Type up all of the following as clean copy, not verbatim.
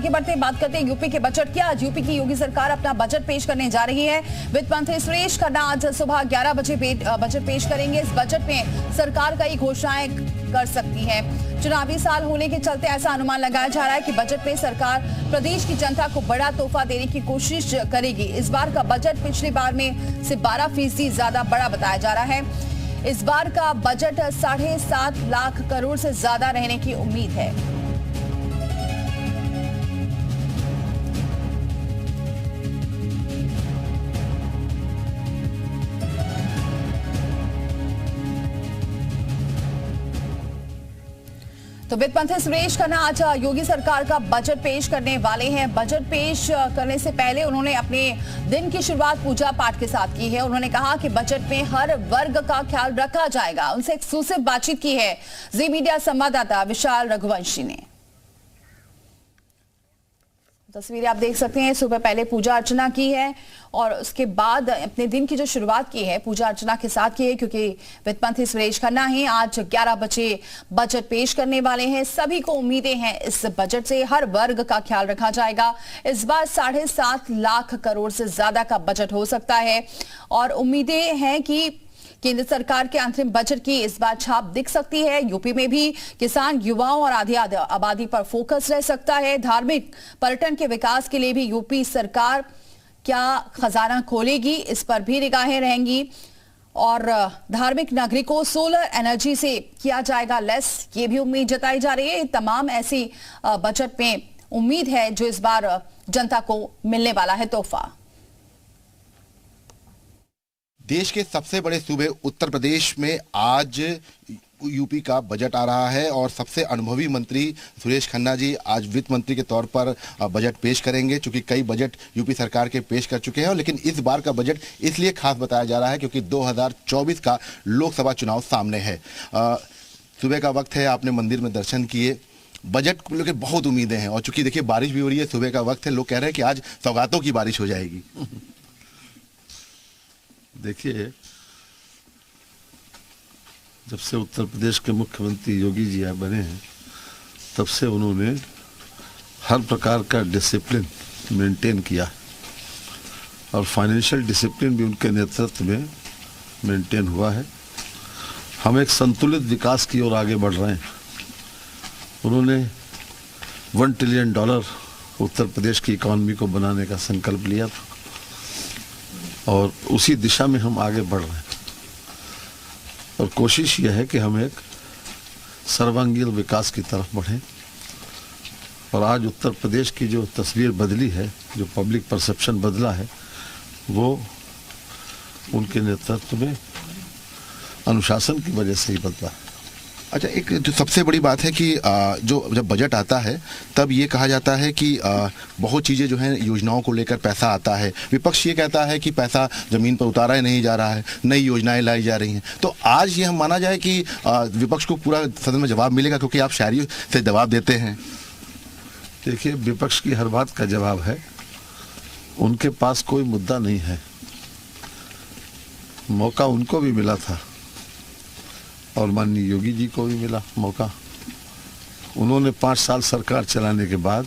आगे बढ़ते बात करते हैं यूपी के बजट की। आज यूपी की योगी सरकार अपना बजट पेश करने जा रही है। वित्त मंत्री सुरेश खन्ना आज सुबह 11 बजे बजट पेश करेंगे। इस बजट में सरकार कई घोषणाएं कर सकती है। चुनावी साल होने के चलते ऐसा अनुमान लगाया जा रहा है कि बजट में सरकार प्रदेश की जनता को बड़ा तोहफा देने की कोशिश करेगी। इस बार का बजट पिछली बार में से 12% ज्यादा बड़ा बताया जा रहा है। इस बार का बजट 7.5 लाख करोड़ से ज्यादा रहने की उम्मीद है। तो वित्त मंत्री सुरेश खन्ना आज योगी सरकार का बजट पेश करने वाले हैं। बजट पेश करने से पहले उन्होंने अपने दिन की शुरुआत पूजा पाठ के साथ की है। उन्होंने कहा कि बजट में हर वर्ग का ख्याल रखा जाएगा। उनसे एक्सक्लूसिव बातचीत की है जी मीडिया संवाददाता विशाल रघुवंशी ने। तस्वीरें आप देख सकते हैं। सुबह पहले पूजा अर्चना की है और उसके बाद अपने दिन की जो शुरुआत की है पूजा अर्चना के साथ की है, क्योंकि वित्त मंत्री सुरेश खन्ना ही आज 11 बजे बजट पेश करने वाले हैं। सभी को उम्मीदें हैं इस बजट से हर वर्ग का ख्याल रखा जाएगा। इस बार 7.5 लाख करोड़ से ज्यादा का बजट हो सकता है और उम्मीदें हैं कि केंद्र सरकार के अंतरिम बजट की इस बार छाप दिख सकती है। यूपी में भी किसान, युवाओं और आधी आबादी पर फोकस रह सकता है। धार्मिक पर्यटन के विकास के लिए भी यूपी सरकार क्या खजाना खोलेगी, इस पर भी निगाहें रहेंगी। और धार्मिक नागरिकों सोलर एनर्जी से किया जाएगा लेस, ये भी उम्मीद जताई जा रही है। तमाम ऐसी बजट में उम्मीद है जो इस बार जनता को मिलने वाला है तोहफा। देश के सबसे बड़े सूबे उत्तर प्रदेश में आज यूपी का बजट आ रहा है और सबसे अनुभवी मंत्री सुरेश खन्ना जी आज वित्त मंत्री के तौर पर बजट पेश करेंगे। चूंकि कई बजट यूपी सरकार के पेश कर चुके हैं, लेकिन इस बार का बजट इसलिए खास बताया जा रहा है क्योंकि 2024 का लोकसभा चुनाव सामने है। सुबह का वक्त है, आपने मंदिर में दर्शन किए, बजट को लेकर बहुत उम्मीदें हैं और चूंकि देखिए बारिश भी हो रही है, सुबह का वक्त है, लोग कह रहे हैं कि आज सौगातों की बारिश हो जाएगी। देखिए, जब से उत्तर प्रदेश के मुख्यमंत्री योगी जी बने हैं तब से उन्होंने हर प्रकार का डिसिप्लिन मेंटेन किया और फाइनेंशियल डिसिप्लिन भी उनके नेतृत्व में मेंटेन हुआ है। हम एक संतुलित विकास की ओर आगे बढ़ रहे हैं। उन्होंने $1 ट्रिलियन उत्तर प्रदेश की इकॉनमी को बनाने का संकल्प लिया था और उसी दिशा में हम आगे बढ़ रहे हैं और कोशिश यह है कि हम एक सर्वांगीण विकास की तरफ बढ़ें। और आज उत्तर प्रदेश की जो तस्वीर बदली है, जो पब्लिक परसेप्शन बदला है, वो उनके नेतृत्व में अनुशासन की वजह से ही बदला है। अच्छा, एक जो सबसे बड़ी बात है कि जो जब बजट आता है तब ये कहा जाता है कि बहुत चीज़ें जो हैं योजनाओं को लेकर पैसा आता है। विपक्ष ये कहता है कि पैसा ज़मीन पर उतारा ही नहीं जा रहा है, नई योजनाएं लाई जा रही हैं। तो आज ये हम माना जाए कि विपक्ष को पूरा सदन में जवाब मिलेगा क्योंकि आप शायरी से जवाब देते हैं। देखिए, विपक्ष की हर बात का जवाब है। उनके पास कोई मुद्दा नहीं है। मौका उनको भी मिला था और माननीय योगी जी को भी मिला मौका। उन्होंने 5 साल सरकार चलाने के बाद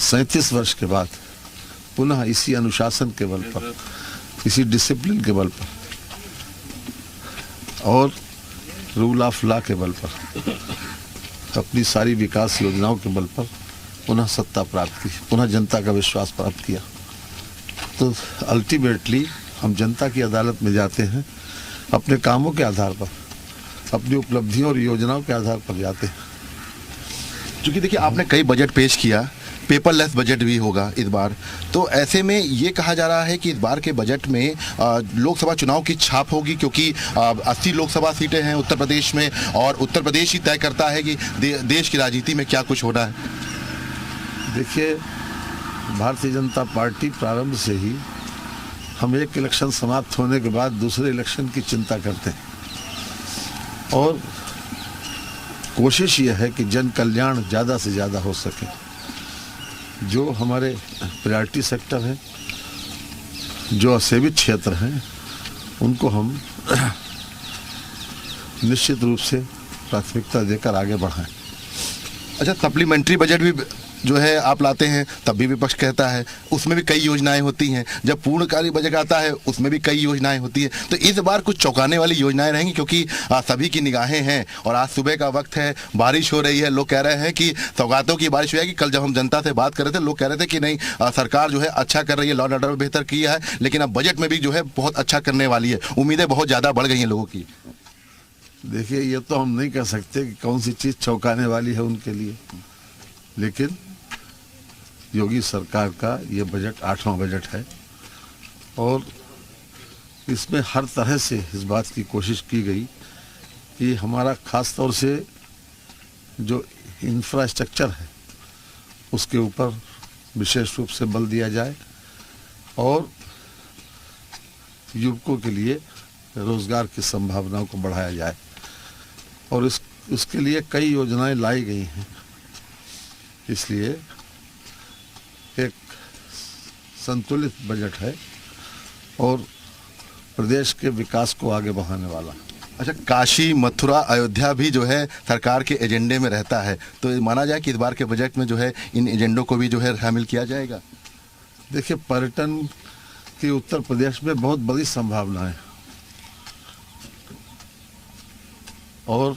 37 वर्ष के बाद पुनः इसी अनुशासन के बल पर, इसी डिसिप्लिन के बल पर और रूल ऑफ लॉ के बल पर, अपनी सारी विकास योजनाओं के बल पर पुनः सत्ता प्राप्त की, पुनः जनता का विश्वास प्राप्त किया। तो अल्टीमेटली हम जनता की अदालत में जाते हैं अपने कामों के आधार पर, अपनी उपलब्धियों और योजनाओं के आधार पर जाते हैं। क्योंकि देखिए आपने कई बजट पेश किया, पेपरलेस बजट भी होगा इस बार, तो ऐसे में ये कहा जा रहा है कि इस बार के बजट में लोकसभा चुनाव की छाप होगी क्योंकि 80 लोकसभा सीटें हैं उत्तर प्रदेश में और उत्तर प्रदेश ही तय करता है कि देश की राजनीति में क्या कुछ होना है। देखिए, भारतीय जनता पार्टी प्रारंभ से ही हम एक इलेक्शन समाप्त होने के बाद दूसरे इलेक्शन की चिंता करते हैं और कोशिश यह है कि जन कल्याण ज़्यादा से ज़्यादा हो सके। जो हमारे प्रायोरिटी सेक्टर हैं, जो असेवित क्षेत्र हैं, उनको हम निश्चित रूप से प्राथमिकता देकर आगे बढ़ाएं। अच्छा, सप्लीमेंट्री बजट भी जो है आप लाते हैं तब भी विपक्ष कहता है उसमें भी कई योजनाएं होती हैं, जब पूर्णकालिक बजट आता है उसमें भी कई योजनाएं होती है। तो इस बार कुछ चौंकाने वाली योजनाएं रहेंगी क्योंकि सभी की निगाहें हैं और आज सुबह का वक्त है, बारिश हो रही है। लोग कह रहे हैं कि सौगातों की बारिश हुई है कि कल जब हम जनता से बात कर रहे थे लोग कह रहे थे कि नहीं सरकार जो है अच्छा कर रही है, लॉ एंड ऑर्डर बेहतर किया है, लेकिन अब बजट में भी जो है बहुत अच्छा करने वाली है। उम्मीदें बहुत ज़्यादा बढ़ गई हैं लोगों की। देखिए, ये तो हम नहीं कह सकते कि कौन सी चीज़ चौंकाने वाली है उनके लिए, लेकिन योगी सरकार का ये बजट 8वां बजट है और इसमें हर तरह से इस बात की कोशिश की गई कि हमारा खास तौर से जो इंफ्रास्ट्रक्चर है उसके ऊपर विशेष रूप से बल दिया जाए और युवकों के लिए रोजगार की संभावनाओं को बढ़ाया जाए और इसके लिए कई योजनाएं लाई गई हैं। इसलिए एक संतुलित बजट है और प्रदेश के विकास को आगे बढ़ाने वाला। अच्छा, काशी, मथुरा, अयोध्या भी जो है सरकार के एजेंडे में रहता है, तो माना जाए कि इस बार के बजट में जो है इन एजेंडों को भी जो है शामिल किया जाएगा। देखिए, पर्यटन की उत्तर प्रदेश में बहुत बड़ी संभावना है और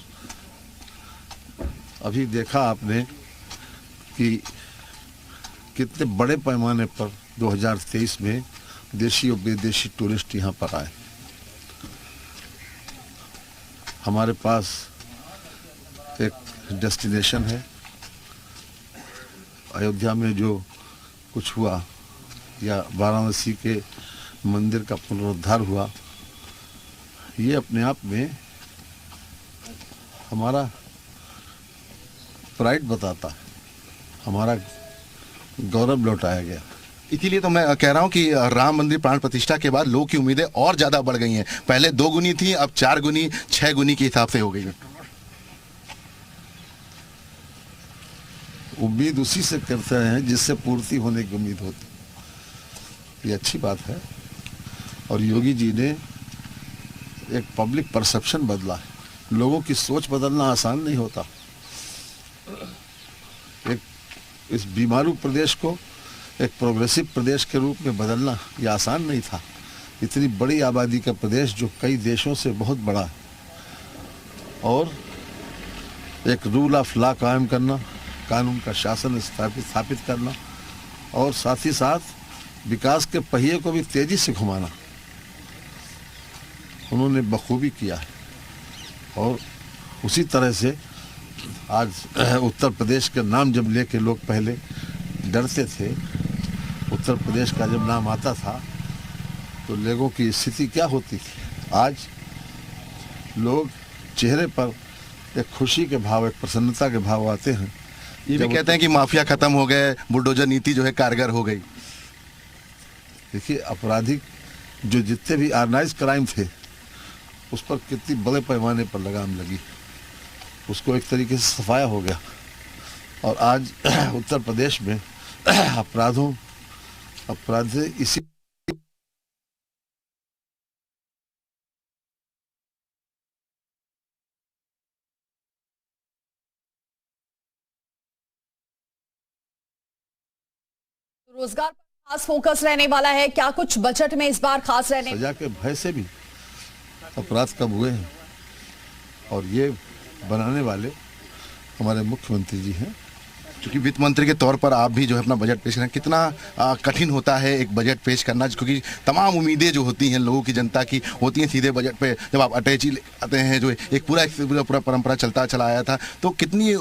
अभी देखा आपने कि कितने बड़े पैमाने पर 2023 में देशी और विदेशी टूरिस्ट यहाँ पर आए। हमारे पास एक डेस्टिनेशन है, अयोध्या में जो कुछ हुआ या वाराणसी के मंदिर का पुनरुद्धार हुआ, ये अपने आप में हमारा प्राइड बताता है, हमारा गौरव लौटाया गया। इसीलिए तो मैं कह रहा हूं कि राम मंदिर प्राण प्रतिष्ठा के बाद लोगों की उम्मीदें और ज्यादा बढ़ गई हैं। पहले 2 गुनी थी, अब 4 गुनी 6 गुनी के हिसाब से हो गई है। उम्मीद उसी से करते हैं जिससे पूर्ति होने की उम्मीद होती, ये अच्छी बात है। और योगी जी ने एक पब्लिक परसेप्शन बदला है। लोगों की सोच बदलना आसान नहीं होता। एक इस बीमारू प्रदेश को एक प्रोग्रेसिव प्रदेश के रूप में बदलना ये आसान नहीं था। इतनी बड़ी आबादी का प्रदेश जो कई देशों से बहुत बड़ा है और एक रूल ऑफ लॉ कायम करना, कानून का शासन स्थापित करना और साथ ही साथ विकास के पहिए को भी तेजी से घुमाना, उन्होंने बखूबी किया है। और उसी तरह से आज उत्तर प्रदेश के नाम जब लेके लोग पहले डरते थे, उत्तर प्रदेश का जब नाम आता था तो लोगों की स्थिति क्या होती थी। आज लोग चेहरे पर एक खुशी के भाव, एक प्रसन्नता के भाव आते हैं। ये भी कहते हैं कि माफिया खत्म हो गए, बुलडोजर नीति जो है कारगर हो गई। देखिए, आपराधिक जो जितने भी ऑर्गेनाइज क्राइम थे उस पर कितनी बड़े पैमाने पर लगाम लगी, उसको एक तरीके से सफाया हो गया। और आज उत्तर प्रदेश में अपराध इसी रोजगार पर खास फोकस रहने वाला है। क्या कुछ बजट में इस बार खास रहने? सजा के भय से भी अपराध कम हुए हैं और ये बनाने वाले हमारे मुख्यमंत्री जी हैं। क्योंकि वित्त मंत्री के तौर पर आप भी जो है अपना बजट पेश करें, कितना कठिन होता है एक बजट पेश करना, क्योंकि तमाम उम्मीदें जो होती हैं लोगों की, जनता की होती हैं सीधे बजट पे। जब आप अटैची आते हैं जो एक पूरा परंपरा चलता चला आया था, तो कितनी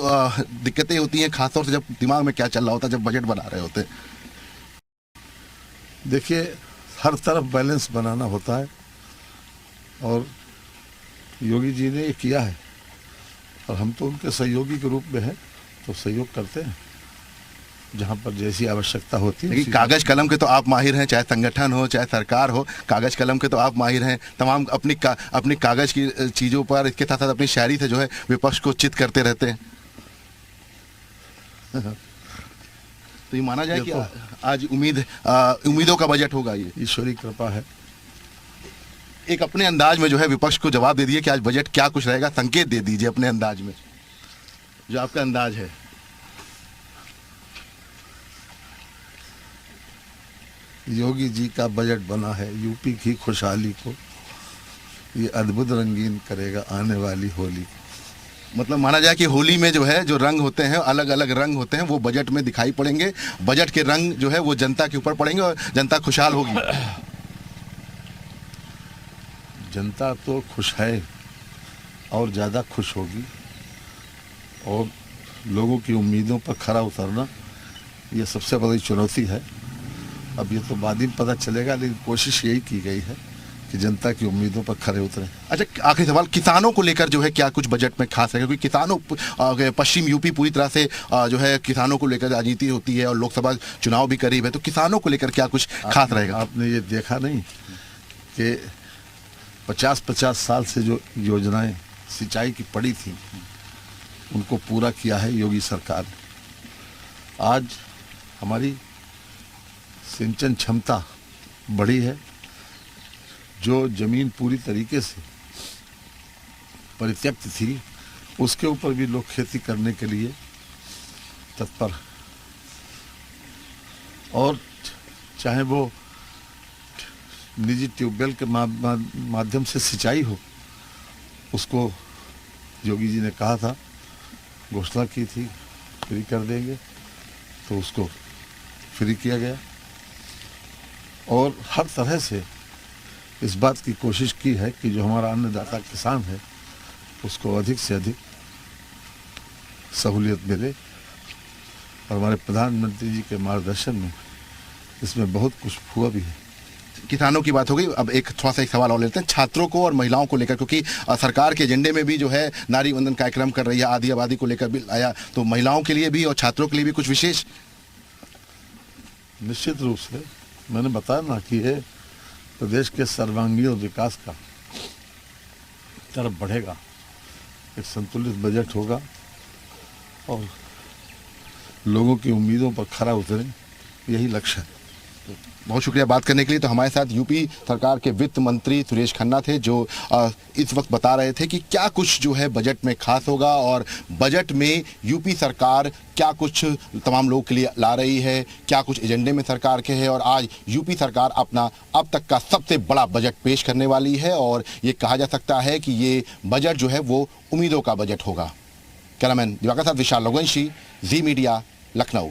दिक्कतें होती हैं, खासतौर से जब दिमाग में क्या चल रहा होता है जब बजट बना रहे होते हैं। देखिए, हर तरफ बैलेंस बनाना होता है और योगी जी ने ये किया है और हम तो उनके सहयोगी के रूप में हैं, तो सहयोग करते हैं जहाँ पर जैसी आवश्यकता होती है। लेकिन कागज कलम के तो आप माहिर हैं, चाहे संगठन हो चाहे सरकार हो, कागज कलम के तो आप माहिर हैं। तमाम अपनी कागज की चीज़ों पर, इसके साथ साथ अपनी शायरी से जो है विपक्ष को चित करते रहते हैं। तो ये माना जाए कि आज उम्मीदों का बजट होगा, ये ईश्वरी कृपा है। एक अपने अंदाज में जो है विपक्ष को जवाब दे दिए कि आज बजट क्या कुछ रहेगा, संकेत दे दीजिए अपने अंदाज में, जो आपका अंदाज है। योगी जी का बजट बना है यूपी की खुशहाली को, ये अद्भुत रंगीन करेगा आने वाली होली को। मतलब माना जाए कि होली में जो है जो रंग होते हैं, अलग अलग रंग होते हैं, वो बजट में दिखाई पड़ेंगे। बजट के रंग जो है वो जनता के ऊपर पड़ेंगे और जनता खुशहाल होगी। जनता तो खुश है और ज़्यादा खुश होगी, और लोगों की उम्मीदों पर खरा उतरना ये सबसे बड़ी चुनौती है। अब ये तो बाद ही पता चलेगा, लेकिन कोशिश यही की गई है कि जनता की उम्मीदों पर खरे उतरें। अच्छा, आखिरी सवाल, किसानों को लेकर जो है क्या कुछ बजट में खास है? क्योंकि किसानों पश्चिम यूपी पूरी तरह से जो है किसानों को लेकर राजनीति होती है और लोकसभा चुनाव भी करीब है, तो किसानों को लेकर क्या कुछ खास रहेगा? आपने ये देखा नहीं कि 50-50 साल से जो योजनाएं सिंचाई की पड़ी थी उनको पूरा किया है योगी सरकार ने। आज हमारी सिंचन क्षमता बढ़ी है, जो जमीन पूरी तरीके से परित्यक्त थी उसके ऊपर भी लोग खेती करने के लिए तत्पर हैं। और चाहे वो निजी ट्यूबवेल के माध्यम से सिंचाई हो, उसको योगी जी ने कहा था, घोषणा की थी फ्री कर देंगे, तो उसको फ्री किया गया। और हर तरह से इस बात की कोशिश की है कि जो हमारा अन्नदाता किसान है उसको अधिक से अधिक सहूलियत मिले, और हमारे प्रधानमंत्री जी के मार्गदर्शन में इसमें बहुत कुछ हुआ भी है। किसानों की बात हो गई, अब एक थोड़ा सा एक सवाल और लेते हैं छात्रों को और महिलाओं को लेकर, क्योंकि सरकार के एजेंडे में भी जो है नारी वंदन कार्यक्रम कर रही है, आदि आबादी को लेकर भी आया, तो महिलाओं के लिए भी और छात्रों के लिए भी कुछ विशेष? निश्चित रूप से मैंने बताया ना कि ये प्रदेश के सर्वांगीण विकास का तरफ बढ़ेगा, एक संतुलित बजट होगा और लोगों की उम्मीदों पर खरा उतरे, यही लक्ष्य है। बहुत शुक्रिया बात करने के लिए। तो हमारे साथ यूपी सरकार के वित्त मंत्री सुरेश खन्ना थे, जो इस वक्त बता रहे थे कि क्या कुछ जो है बजट में खास होगा और बजट में यूपी सरकार क्या कुछ तमाम लोगों के लिए ला रही है, क्या कुछ एजेंडे में सरकार के है, और आज यूपी सरकार अपना अब तक का सबसे बड़ा बजट पेश करने वाली है, और ये कहा जा सकता है कि ये बजट जो है वो उम्मीदों का बजट होगा। कैमरामैन दिवाकर साथ विशाल लोगवंशी, जी मीडिया, लखनऊ।